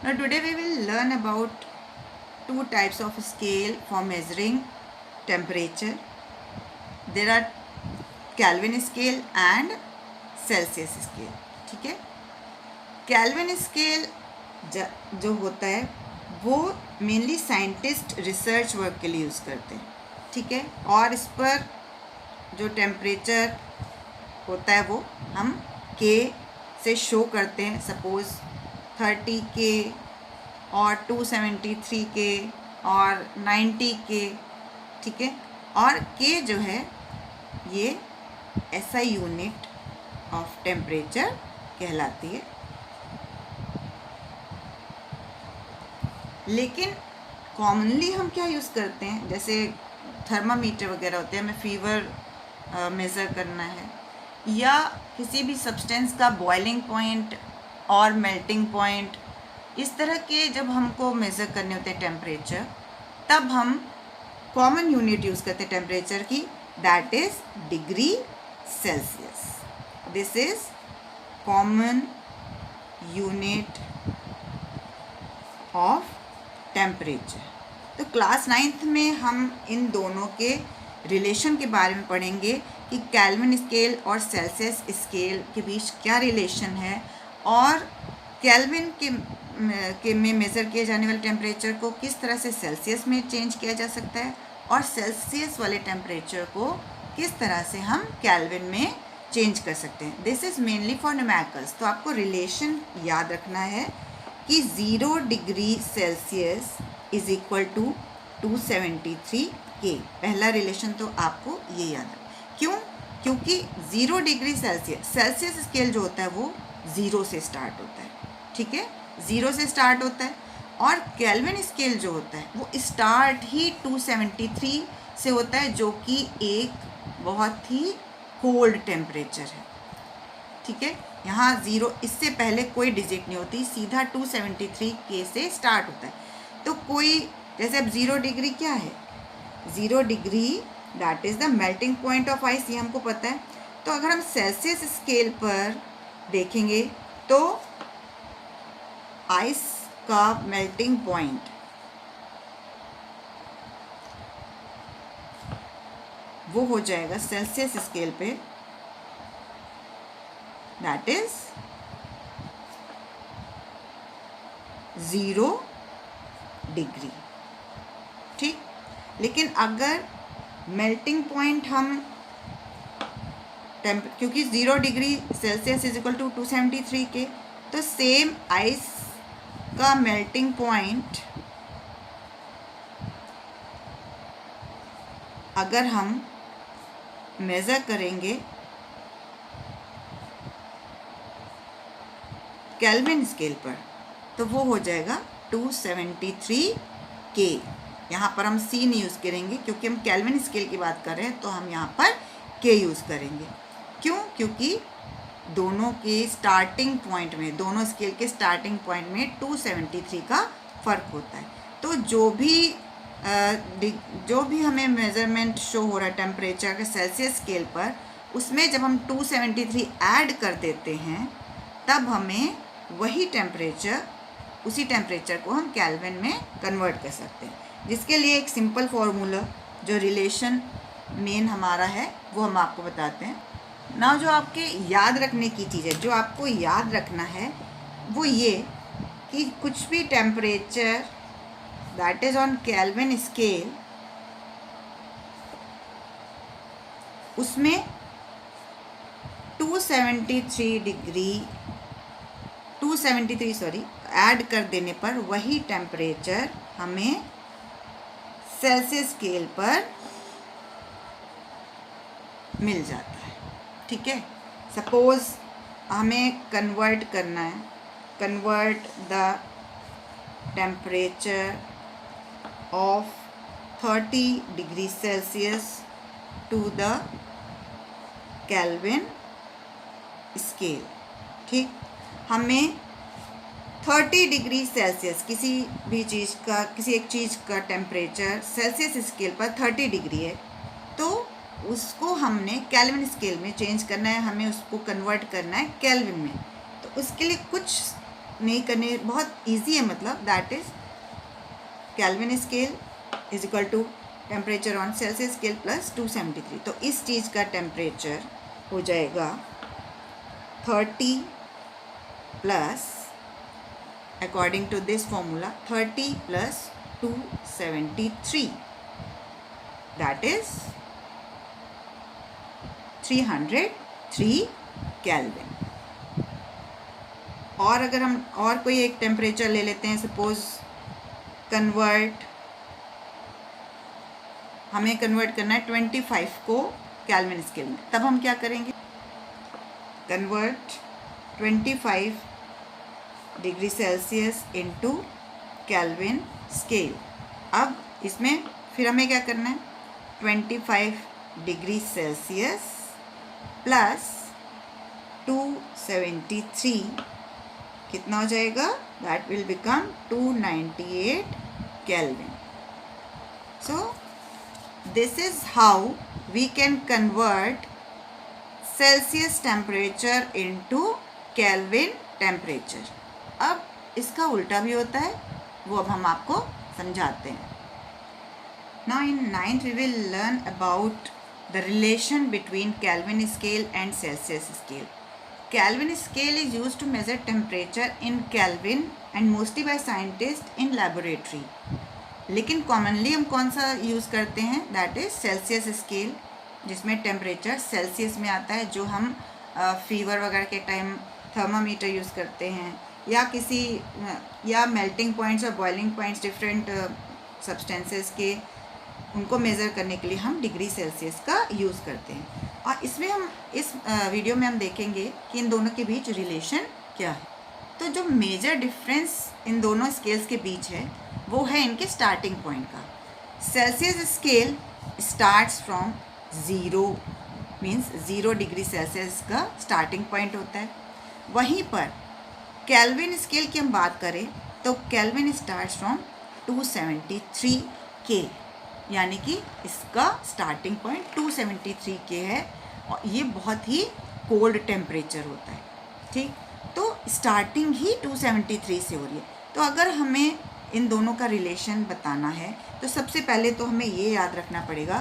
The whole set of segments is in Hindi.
Now today we will learn about two types of scale for measuring temperature. There are Kelvin scale and Celsius scale. ठीक है, Kelvin scale जो होता है वो मेनली साइंटिस्ट रिसर्च वर्क के लिए यूज़ करते हैं. ठीक है, और इस पर जो टेम्परेचर होता है वो हम K से शो करते हैं. सपोज 30K और 273K और 90K. ठीक है, और K जो है ये SI यूनिट ऑफ टेम्परेचर कहलाती है. लेकिन कॉमनली हम क्या यूज़ करते हैं, जैसे थर्मामीटर वगैरह होते हैं, हमें फीवर मेज़र करना है या किसी भी सब्सटेंस का बॉइलिंग पॉइंट और मेल्टिंग पॉइंट, इस तरह के जब हमको मेज़र करने होते हैं टेम्परेचर, तब हम कॉमन यूनिट यूज़ करते हैं टेम्परेचर की, that is degree Celsius. This is common unit of temperature. तो क्लास 9th में हम इन दोनों के रिलेशन के बारे में पढ़ेंगे कि केल्विन स्केल और सेल्सियस स्केल के बीच क्या रिलेशन है, और केल्विन के में मेज़र किए जाने वाले टेम्परेचर को किस तरह से सेल्सियस में चेंज किया जा सकता है, और सेल्सियस वाले टेम्परेचर को किस तरह से हम केल्विन में चेंज कर सकते हैं. This is mainly for numericals. तो आपको रिलेशन याद रखना है कि 0 degree Celsius is equal to 273K. पहला रिलेशन तो आपको ये याद है. क्यों? क्योंकि 0 डिग्री सेल्सियस स्केल जो होता है वो 0 से स्टार्ट होता है. ठीक है, 0 से स्टार्ट होता है, और केल्विन स्केल जो होता है वो स्टार्ट ही 273 से होता है, जो कि एक बहुत ही कोल्ड टेम्परेचर है. ठीक है, यहाँ 0, इससे पहले कोई डिजिट नहीं होती, सीधा 273K से स्टार्ट होता है. तो कोई जैसे अब 0 डिग्री क्या है, 0 degree that is the melting point of ice, ये हमको पता है. तो अगर हम सेल्सियस स्केल पर देखेंगे तो आइस का मेल्टिंग पॉइंट वो हो जाएगा सेल्सियस स्केल पे, दैट इज 0 डिग्री. ठीक, लेकिन अगर मेल्टिंग पॉइंट हम क्योंकि 0 degree Celsius is equal to 273K, तो सेम आइस का मेल्टिंग पॉइंट अगर हम मेज़र करेंगे केल्विन स्केल पर, तो वो हो जाएगा 273K. यहाँ पर हम C नहीं यूज़ करेंगे क्योंकि हम केल्विन स्केल की बात कर रहे हैं, तो हम यहाँ पर K यूज़ करेंगे. क्यों? क्योंकि दोनों के स्टार्टिंग पॉइंट में, दोनों स्केल के स्टार्टिंग पॉइंट में 273 का फ़र्क होता है. तो जो भी हमें मेज़रमेंट शो हो रहा है टेम्परेचर के सेल्सियस स्केल पर, उसमें जब हम 273 ऐड कर देते हैं, तब हमें वही टेम्परेचर, उसी टेम्परेचर को हम केल्विन में कन्वर्ट कर सकते हैं. जिसके लिए एक सिंपल फार्मूला, जो रिलेशन मेन हमारा है, वो हम आपको बताते हैं. ना जो आपके याद रखने की चीज़ है, जो आपको याद रखना है वो ये कि कुछ भी temperature that is on Kelvin scale, उसमें 273 ऐड कर देने पर वही टेम्परेचर हमें सेल्सियस स्केल पर मिल जाता है. ठीक है, सपोज हमें कन्वर्ट करना है, convert the temperature of 30 degree Celsius to the Kelvin scale. ठीक, हमें 30 डिग्री सेल्सियस किसी भी चीज़ का, किसी एक चीज़ का टेम्परेचर सेल्सियस स्केल पर 30 डिग्री है, तो उसको हमने केल्विन स्केल में चेंज करना है, हमें उसको कन्वर्ट करना है केल्विन में. तो उसके लिए कुछ नहीं करने, बहुत इजी है, मतलब that is Kelvin scale is equal to temperature on Celsius scale plus 273। तो इस चीज़ का टेम्परेचर हो जाएगा 30 plus, according to this formula, 30 plus 273, that is 303 Kelvin. और अगर हम और कोई एक टेम्परेचर ले लेते हैं, सपोज हमें कन्वर्ट करना है 25 को केल्विन स्केल में, तब हम क्या करेंगे, convert 25 degree Celsius into kelvin scale. अब इसमें फिर हमें क्या करना है, 25 डिग्री सेल्सियस प्लस 273 कितना हो जाएगा, that will become 298 Kelvin. So this is how we can convert Celsius temperature into Kelvin temperature. अब इसका उल्टा भी होता है, वो अब हम आपको समझाते हैं। Now in 9th we will learn about the relation between Kelvin scale and Celsius scale. Kelvin scale is used to measure temperature in Kelvin and mostly by scientists in laboratory. लेकिन कॉमनली हम कौन सा यूज़ करते हैं, दैट इज सेल्सियस स्केल, जिसमें टेम्परेचर सेल्सियस में आता है, जो हम फीवर वगैरह के टाइम थर्मामीटर यूज़ करते हैं, या मेल्टिंग पॉइंट्स और बॉइलिंग पॉइंट्स डिफरेंट सब्सटेंसेस के, उनको मेज़र करने के लिए हम डिग्री सेल्सियस का यूज़ करते हैं। और इसमें हम इस वीडियो में हम देखेंगे कि इन दोनों के बीच रिलेशन क्या है। तो जो मेजर डिफरेंस इन दोनों स्केल्स के बीच है वो है इनके स्टार्टिंग पॉइंट का। Celsius scale starts from 0, means 0 degree Celsius का स्टार्टिंग पॉइंट होता है। वहीं पर केल्विन स्केल की हम बात करें तो केल्विन स्टार्ट्स फ्रॉम 273 के, यानी कि इसका स्टार्टिंग पॉइंट 273 के है और ये बहुत ही कोल्ड टेम्परेचर होता है, ठीक। तो स्टार्टिंग ही 273 से हो रही है। तो अगर हमें इन दोनों का रिलेशन बताना है तो सबसे पहले तो हमें ये याद रखना पड़ेगा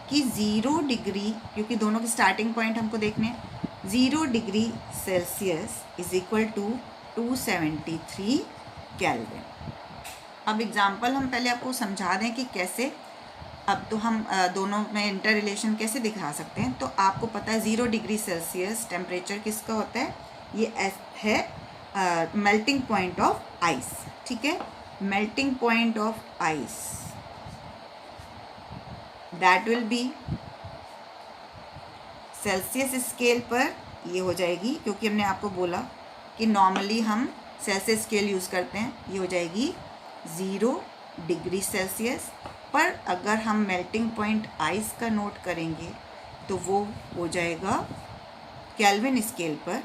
कि 0 डिग्री, क्योंकि दोनों के स्टार्टिंग पॉइंट हमको देखने हैं, 0 degree Celsius is equal to 273 Kelvin. अब एग्जाम्पल हम पहले आपको समझा दें कि कैसे, अब तो हम दोनों में इंटर रिलेशन कैसे दिखा सकते हैं। तो आपको पता है 0 डिग्री सेल्सियस टेम्परेचर किसका होता है, ये है मेल्टिंग पॉइंट ऑफ आइस, ठीक है, melting point of ice, that will be Celsius scale पर ये हो जाएगी, क्योंकि हमने आपको बोला कि नॉर्मली हम सेल्सियस स्केल यूज़ करते हैं, ये हो जाएगी 0 डिग्री सेल्सियस पर। अगर हम मेल्टिंग पॉइंट आइस का नोट करेंगे तो वो हो जाएगा केल्विन स्केल पर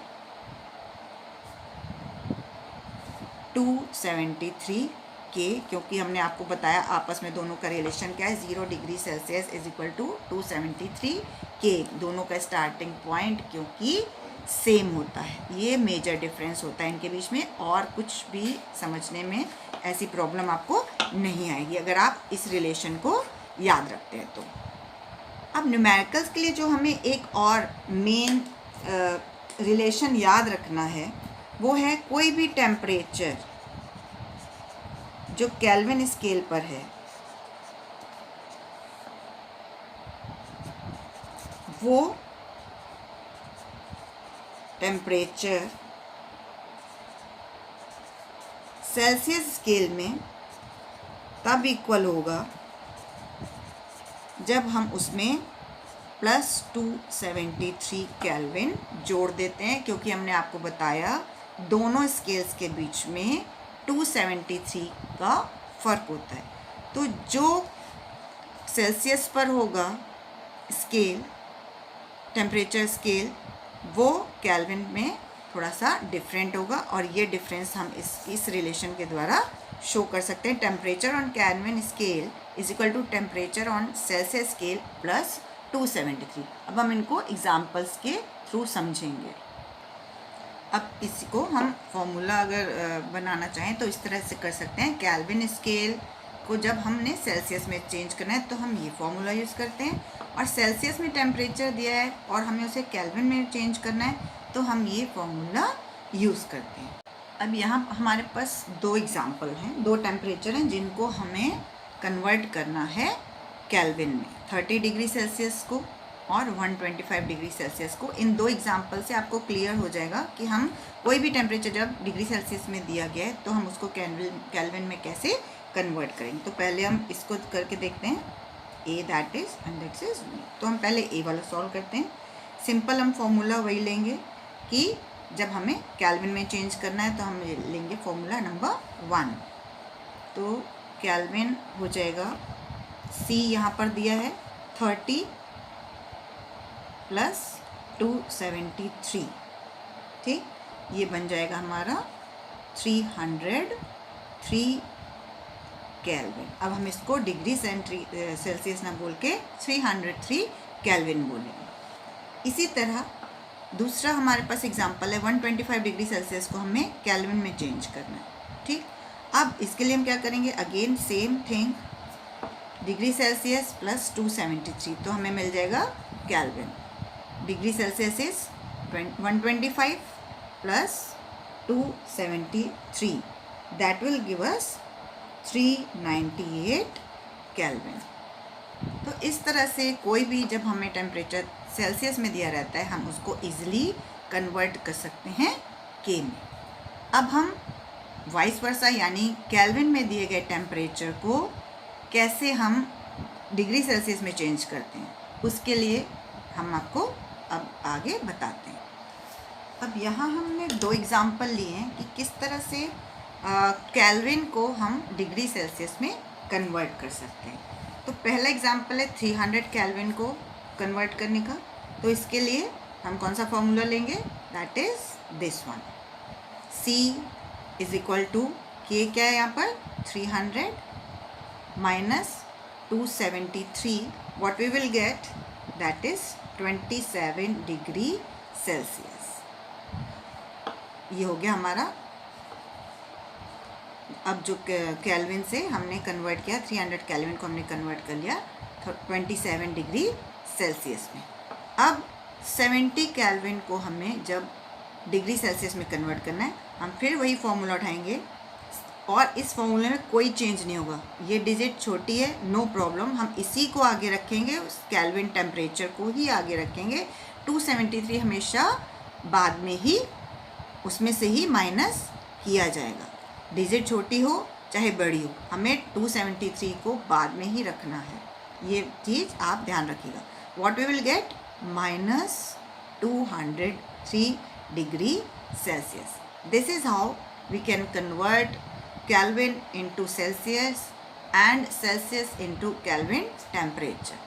273 के, क्योंकि हमने आपको बताया आपस में दोनों का रिलेशन क्या है, 0 degree Celsius is equal to 273 K, दोनों का स्टार्टिंग पॉइंट क्योंकि सेम होता है। ये मेजर डिफरेंस होता है इनके बीच में, और कुछ भी समझने में ऐसी प्रॉब्लम आपको नहीं आएगी अगर आप इस रिलेशन को याद रखते हैं तो। अब न्यूमेरिकल्स के लिए जो हमें एक और मेन रिलेशन याद रखना है वो है कोई भी टेम्परेचर जो केल्विन स्केल पर है वो टेम्परेचर सेल्सियस स्केल में तब इक्वल होगा जब हम उसमें +273 केल्विन जोड़ देते हैं, क्योंकि हमने आपको बताया दोनों स्केल्स के बीच में 273 का फ़र्क होता है। तो जो सेल्सियस पर होगा स्केल, टेम्परेचर स्केल, वो केल्विन में थोड़ा सा डिफरेंट होगा, और ये डिफरेंस हम इस रिलेशन के द्वारा शो कर सकते हैं। Temperature on Kelvin scale is equal to temperature on Celsius scale plus 273। अब हम इनको एग्जाम्पल्स के थ्रू समझेंगे। अब इसको हम फॉर्मूला अगर बनाना चाहें तो इस तरह से कर सकते हैं। केल्विन स्केल को जब हमने सेल्सियस में चेंज करना है तो हम ये फॉर्मूला यूज़ करते हैं, और सेल्सियस में टेम्परेचर दिया है और हमें उसे केल्विन में चेंज करना है तो हम ये फॉर्मूला यूज़ करते हैं। अब यहाँ हमारे पास दो एग्जाम्पल हैं, दो टेम्परेचर हैं जिनको हमें कन्वर्ट करना है केल्विन में, 30 डिग्री सेल्सियस को और 125 डिग्री सेल्सियस को। इन दो एग्जाम्पल से आपको क्लियर हो जाएगा कि हम कोई भी टेम्परेचर जब डिग्री सेल्सियस में दिया गया है तो हम उसको केल्विन में कैसे कन्वर्ट करेंगे। तो पहले हम इसको करके देखते हैं, A that is and that is B. तो हम पहले ए वाला सॉल्व करते हैं। सिंपल हम फॉर्मूला वही लेंगे कि जब हमें केल्विन में चेंज करना है तो हम लेंगे फॉर्मूला नंबर 1। तो केल्विन हो जाएगा, सी यहाँ पर दिया है 30 प्लस 273, ठीक, ये बन जाएगा हमारा 303 केल्विन। अब हम इसको डिग्री सेल्सियस ना बोल के 303 केल्विन बोलेंगे। इसी तरह दूसरा हमारे पास एग्जांपल है 125 डिग्री सेल्सियस को हमें केल्विन में चेंज करना है, ठीक। अब इसके लिए हम क्या करेंगे, again same thing, degree Celsius plus 273, तो हमें मिल जाएगा kelvin. Degree Celsius is 125 plus 273, that will give us 398 kelvin. तो इस तरह से कोई भी जब हमें टेम्परेचर सेल्सियस में दिया रहता है हम उसको इजीली कन्वर्ट कर सकते हैं के में। अब हम वाइस वर्सा यानी केल्विन में दिए गए टेम्परेचर को कैसे हम डिग्री सेल्सियस में चेंज करते हैं, उसके लिए हम आपको अब आगे बताते हैं। अब यहाँ हमने दो एग्जाम्पल लिए हैं कि किस तरह से केल्विन को हम डिग्री सेल्सियस में कन्वर्ट कर सकते हैं। तो पहला एग्जाम्पल है 300 केल्विन को कन्वर्ट करने का। तो इसके लिए हम कौन सा फॉर्मूला लेंगे, that is this one, C is equal to K क्या है यहाँ पर 300 minus 273, what we will get, that is 27 degree Celsius. ये हो गया हमारा। अब जो केल्विन से हमने कन्वर्ट किया, 300 केल्विन को हमने कन्वर्ट कर लिया 27 डिग्री सेल्सियस में। अब 70 केल्विन को हमें जब डिग्री सेल्सियस में कन्वर्ट करना है, हम फिर वही फॉर्मूला उठाएंगे और इस फॉर्मूले में कोई चेंज नहीं होगा। ये डिजिट छोटी है, नो प्रॉब्लम, हम इसी को आगे रखेंगे, उस केल्विन टेम्परेचर को ही आगे रखेंगे। 273 हमेशा बाद में ही उसमें से ही माइनस किया जाएगा, डिजिट छोटी हो चाहे बड़ी हो, हमें 273 को बाद में ही रखना है। ये चीज़ आप ध्यान रखिएगा। What we will get, minus 203 degree Celsius. This is how we can convert Kelvin into Celsius and Celsius into Kelvin temperature.